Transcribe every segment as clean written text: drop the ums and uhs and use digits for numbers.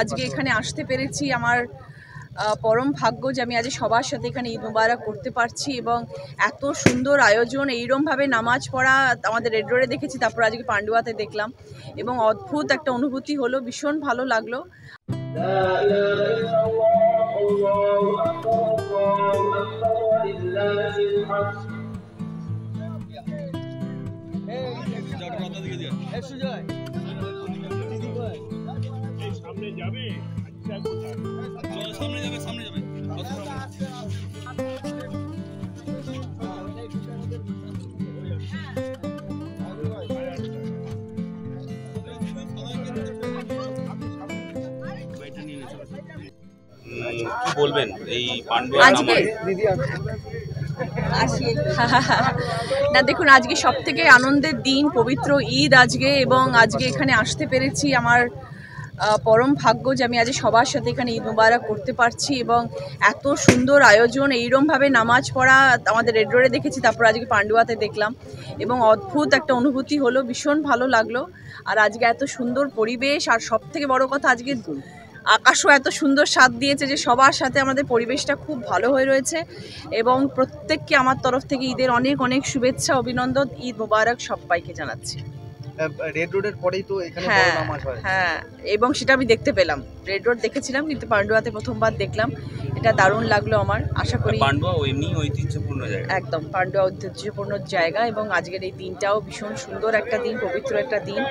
আজকে এখানে আসতে পেরেছি আমার পরম ভাগ্য যে আমি আজ সবার সাথে এখানে ঈদ মুবারক করতে পারছি এবং এত সুন্দর আয়োজন এইরকমভাবে নামাজ পড়া আমাদের রেড রোডে দেখেছি, তারপর আজকে পান্ডুয়াতে দেখলাম এবং অদ্ভুত একটা অনুভূতি হলো, ভীষণ ভালো লাগলো। কি বলবেন এই পান্ডুয়া আজকে না দেখুন, আজকে সব থেকে আনন্দের দিন, পবিত্র ঈদ আজকে, এবং আজকে এখানে আসতে পেরেছি আমার পরম ভাগ্য যে আমি আজ সবার সাথে এখানে ঈদ মুবারক করতে পারছি এবং এত সুন্দর আয়োজন এইরকমভাবে নামাজ পড়া আমাদের রেড রোডে দেখেছি, তারপর আজকে পান্ডুয়াতে দেখলাম এবং অদ্ভুত একটা অনুভূতি হলো, ভীষণ ভালো লাগলো। আর আজকে এত সুন্দর পরিবেশ, আর সব থেকে বড় কথা আজকে আকাশও এত সুন্দর সাথ দিয়েছে যে সবার সাথে আমাদের পরিবেশটা খুব ভালো হয়ে রয়েছে এবং প্রত্যেককে আমার তরফ থেকে ঈদের অনেক অনেক শুভেচ্ছা, অভিনন্দন, ঈদ মুবারক সবাইকে জানাচ্ছি। রেড রোডের পরেই তো এখানে বড় নামাজ হয়। হ্যাঁ, এবং সেটা আমি দেখতে পেলাম। রেড রোড দেখেছিলাম কিন্তু পান্ডুয়াতে প্রথমবার দেখলাম, এটা দারুণ লাগলো আমার। আশা করি পান্ডুয়া এমনি ঐতিহ্যপূর্ণ জায়গা, একদম পান্ডুয়া ঐতিহ্যপূর্ণ জায়গা এবং আজকের এই দিনটাও ভীষণ সুন্দর একটা দিন, পবিত্র একটা দিন।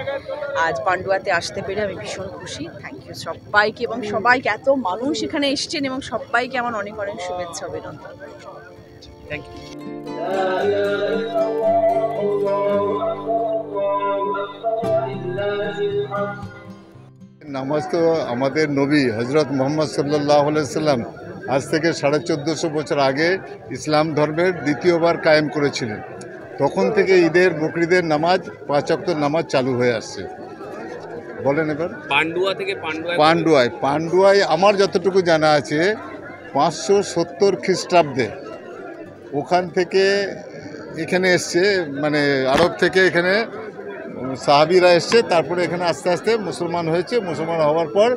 আজ পান্ডুয়াতে আসতে পেরে আমি ভীষণ খুশি। থ্যাংক ইউ সবাইকে, এবং সবাইকে, এত মানুষ এখানে এসছেন এবং সবাইকে আমার অনেক অনেক শুভেচ্ছা, অভিনন্দন। Thank you. নামাজ তো আমাদের নবী হজরত মোহাম্মদ সাল্লাল্লাহু আলাইহি সাল্লাম আজ থেকে 1450 বছর আগে ইসলাম ধর্মের দ্বিতীয়বার কায়েম করেছিলেন। তখন থেকে ঈদের বকরিদের নামাজ 5 ওয়াক্ত নামাজ চালু হয়ে আসছে। বলেন এবার পান্ডুয়া থেকে পান্ডুয়ায় আমার যতটুকু জানা আছে 570 খ্রিস্টাব্দে ওখান থেকে এখানে এসছে, মানে আরব থেকে এখানে সাহাবিরা এসছে, তারপরে এখানে আস্তে আস্তে মুসলমান হয়েছে। মুসলমান হওয়ার পর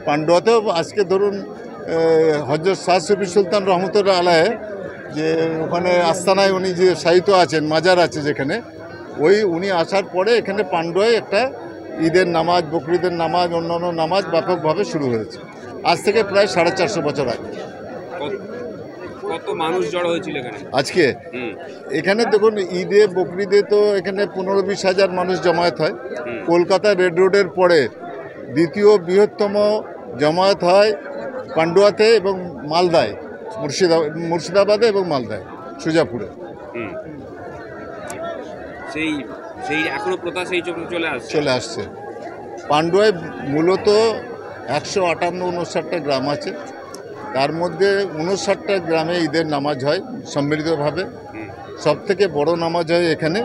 পান্ডুয়াতেও আজকে ধরুন হযরত শাহ সুফি সুলতান রহমতুল্লাহ আলাইহ যে ওখানে আস্তানায় উনি যে শায়িত আছেন, মাজার আছে যেখানে, উনি আসার পরে এখানে পান্ডুয়ায় একটা ঈদের নামাজ, বকরিদের নামাজ, অন্যান্য নামাজ ব্যাপকভাবে শুরু হয়েছে আজ থেকে প্রায় 450 বছর আগে। কত মানুষ জড়ো হয়েছিল এখানে আজকে? এখানে দেখুন ঈদে বকরিদে তো এখানে 15-20 হাজার মানুষ জমায়েত হয়। কলকাতা রেড রোডের পরে দ্বিতীয় বৃহত্তম জমায়েত হয় পান্ডুয়াতে এবং মালদায়, মুর্শিদাবাদে এবং মালদায়, সুজাপুরে। সেই এখনো প্রথা সেই চলে আসছে। পান্ডুয়ায় মূলত 158-59টা গ্রাম আছে, তার মধ্যে 59টা গ্রামে ঈদের নামাজ হয় সম্মিলিতভাবে। সবথেকে বড় নামাজ হয় এখানে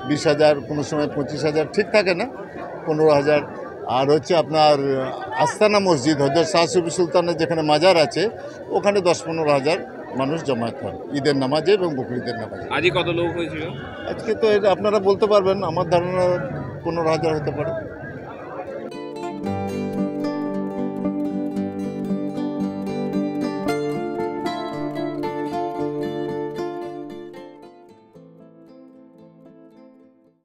20,000, কোনো সময় 25,000, ঠিক থাকে না, 15,000। আর হচ্ছে আপনার আস্তানা মসজিদ হযরত শাহ সুফি সুলতানের যেখানে মাজার আছে, ওখানে 10-15 হাজার মানুষ জমায়েত হয় ঈদের নামাজে এবং বকরিদের নামাজে। আজকে কত লোক হয়েছিল? আজকে তো আপনারা বলতে পারবেন, আমার ধারণা 15,000 হতে পারে।